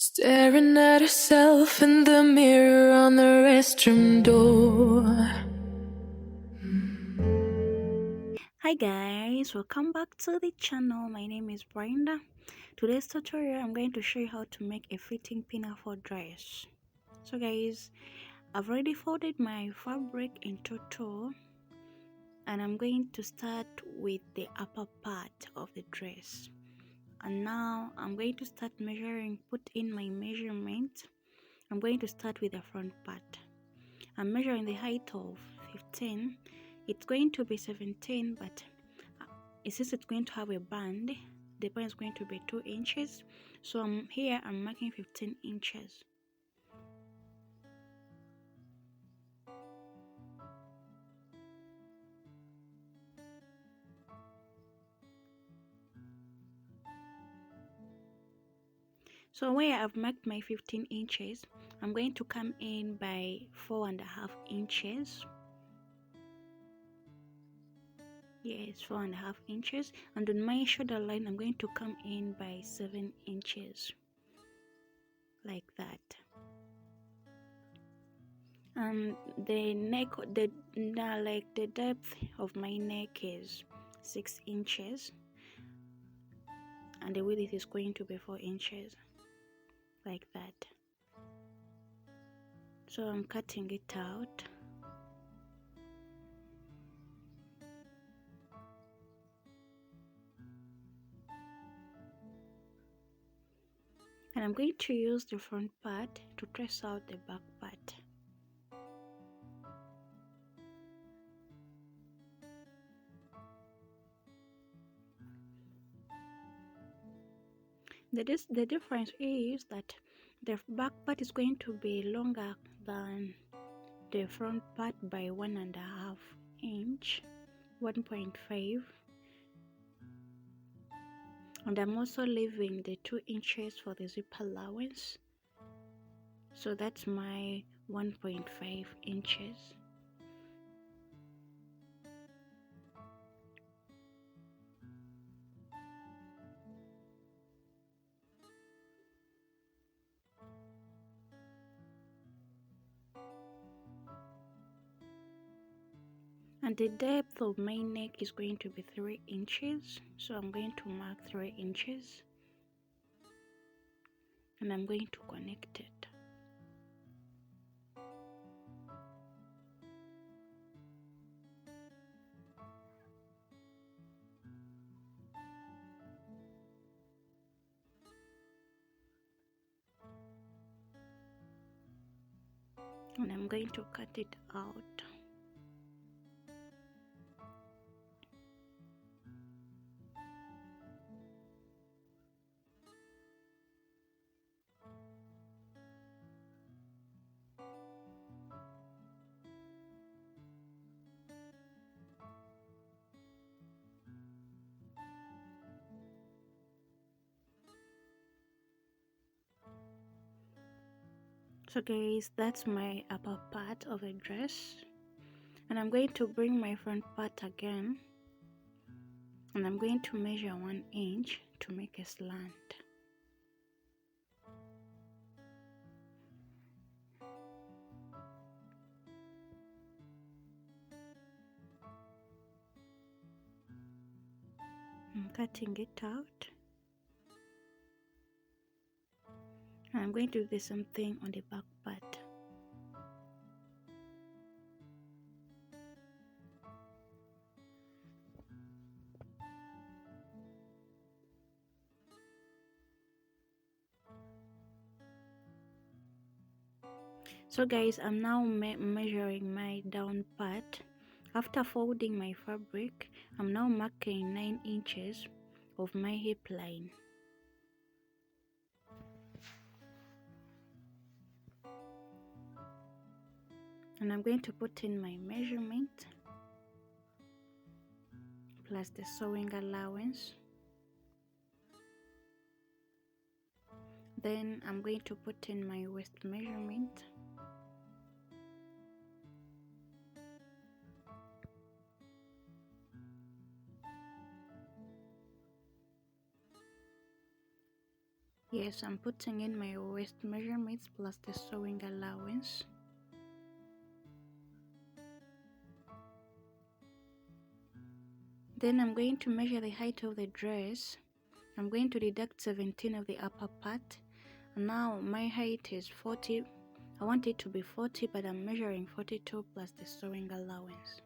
Staring at herself in the mirror on the restroom door. Hi guys, welcome back to the channel. My name is Brenda. Today's tutorial I'm going to show you how to make a fitting pinafore dress. So guys, I've already folded my fabric into two and I'm going to start with the upper part of the dress. And now I'm going to start measuring, put in my measurement. I'm going to start with the front part. I'm measuring the height of 15. It's going to be 17, but since it's going to have a band, the band is going to be 2 inches. So I'm marking 15 inches. So where I've marked my 15 inches, I'm going to come in by 4.5 inches. Yes, 4.5 inches. And on my shoulder line, I'm going to come in by 7 inches. Like that. And the neck, the depth of my neck is 6 inches. And the width is going to be 4 inches. Like that. So I'm cutting it out. And I'm going to use the front part to trace out the back part. The difference is that the back part is going to be longer than the front part by 1.5 inch, 1.5. And I'm also leaving the 2 inches for the zip allowance. So that's my 1.5 inches. And the depth of my neck is going to be 3 inches. So I'm going to mark 3 inches. And I'm going to connect it. And I'm going to cut it out. So guys, that's my upper part of a dress. And I'm going to bring my front part again. And I'm going to measure 1 inch to make a slant. I'm cutting it out. And I'm going to do the same thing on the back part. So guys, I'm now measuring my down part. After folding my fabric, I'm now marking 9 inches of my hip line. And I'm going to put in my measurement plus the sewing allowance. Then I'm going to put in my waist measurement. Yes, I'm putting in my waist measurements plus the sewing allowance. Then I'm going to measure the height of the dress. I'm going to deduct 17 of the upper part. Now my height is 40. I want it to be 40, but I'm measuring 42 plus the sewing allowance.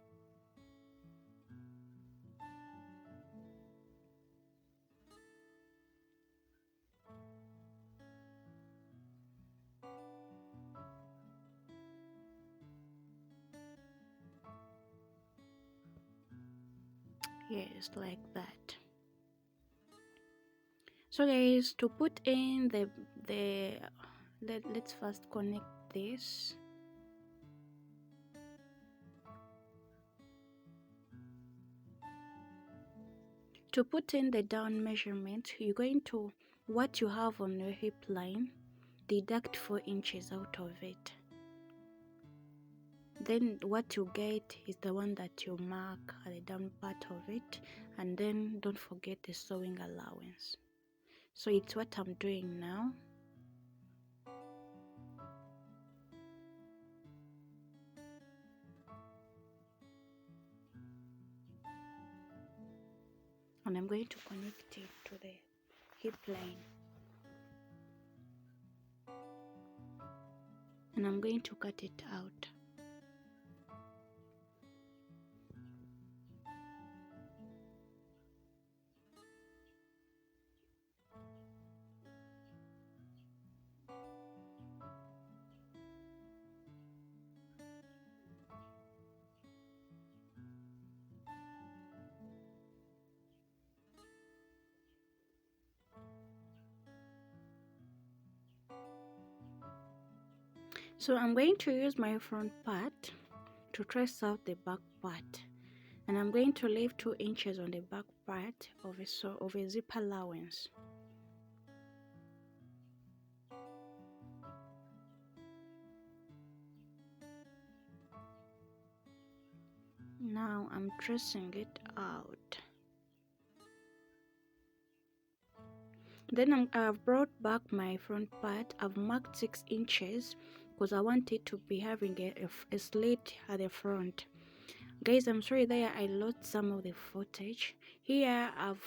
Yes, like that. So guys, to put in let's first connect this. To put in the down measurement, you're going to, what you have on your hip line, deduct 4 inches out of it. Then what you get is the one that you mark at the down part of it, and then don't forget the sewing allowance. So it's what I'm doing now. And I'm going to connect it to the hip line. And I'm going to cut it out. So I'm going to use my front part to trace out the back part, and I'm going to leave 2 inches on the back part of a zip allowance. Now I'm tracing it out. Then I've brought back my front part. I've marked 6 inches because I want it to be having a slit at the front. Guys, I'm sorry there I lost some of the footage. Here I've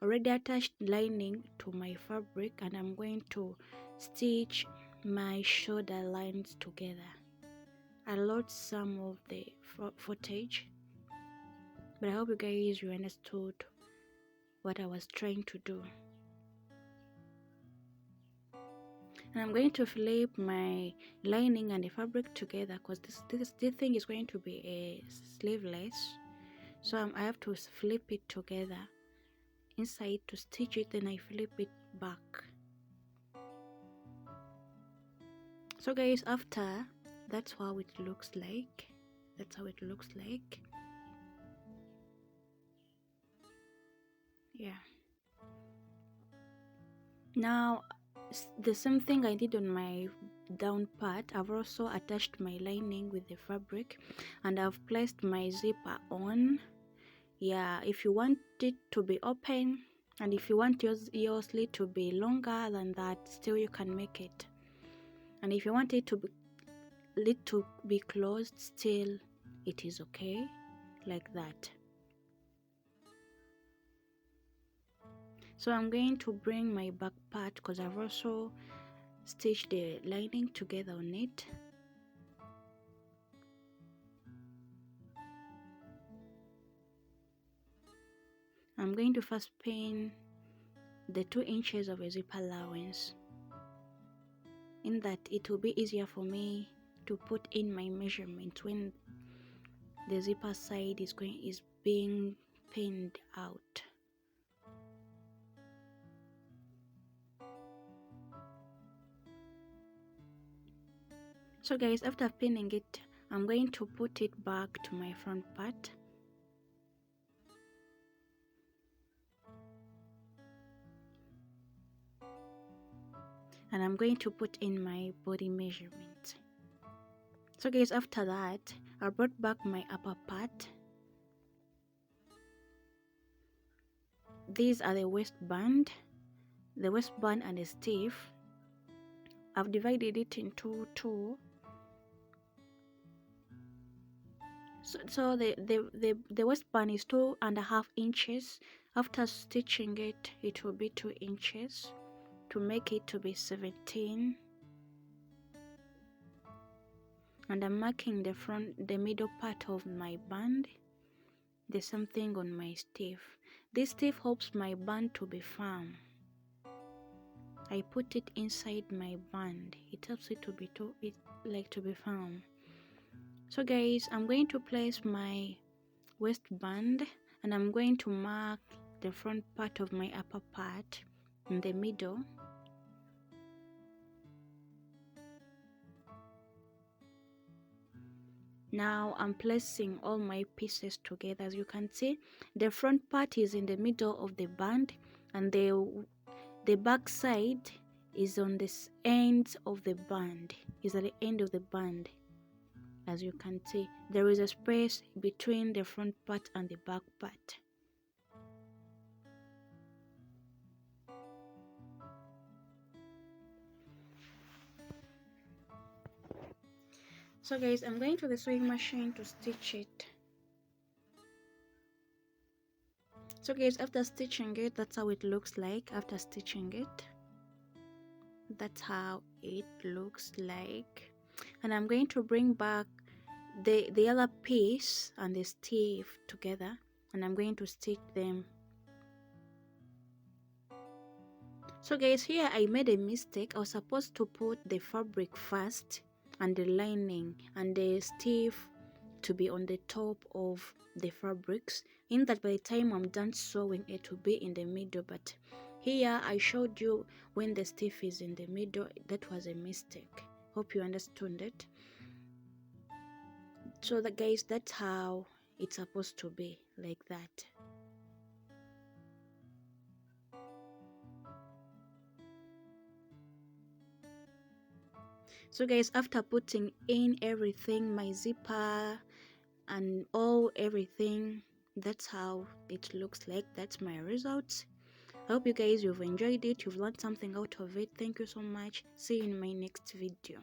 already attached lining to my fabric, and I'm going to stitch my shoulder lines together. I lost some of the footage, but I hope you guys you understood what I was trying to do. And I'm going to flip my lining and the fabric together because this thing is going to be a sleeveless, so I have to flip it together inside to stitch it, then I flip it back. So guys, after that's how it looks like. Yeah, now the same thing I did on my down part, I've also attached my lining with the fabric, and I've placed my zipper on. Yeah, if you want it to be open, and if you want your slit to be longer than that, still you can make it. And if you want it to be closed, still it is okay, like that. So I'm going to bring my back part because I've also stitched the lining together on it. I'm going to first pin the 2 inches of a zip allowance, in that it will be easier for me to put in my measurement when the zipper side is being pinned out. So guys, after pinning it, I'm going to put it back to my front part. And I'm going to put in my body measurement. So guys, after that, I brought back my upper part. These are the waistband. the waistband and the stiff. I've divided it into two. So the waistband is 2.5 inches. After stitching it, it will be 2 inches to make it to be 17. And I'm marking the middle part of my band. The same thing on my stiff. This stiff helps my band to be firm. I put it inside my band. It helps it to be firm. So guys, I'm going to place my waistband and I'm going to mark the front part of my upper part in the middle. Now I'm placing all my pieces together. As you can see, the front part is in the middle of the band and the back side is on this end of the band, is at the end of the band. As you can see, there is a space between the front part and the back part. So guys, I'm going to the sewing machine to stitch it. So guys, after stitching it, that's how it looks like. After stitching it, that's how it looks like. And I'm going to bring back the other piece and the stiff together, and I'm going to stitch them. So guys, here I made a mistake. I was supposed to put the fabric first and the lining and the stiff to be on the top of the fabrics, in that by the time I'm done sewing it will be in the middle. But here I showed you when the stiff is in the middle. That was a mistake. Hope you understood it. So that guys, that's how it's supposed to be, like that. So guys, after putting in everything, my zipper and everything, that's how it looks like. That's my results. I hope you guys you've enjoyed it, you've learned something out of it. Thank you so much. See you in my next video.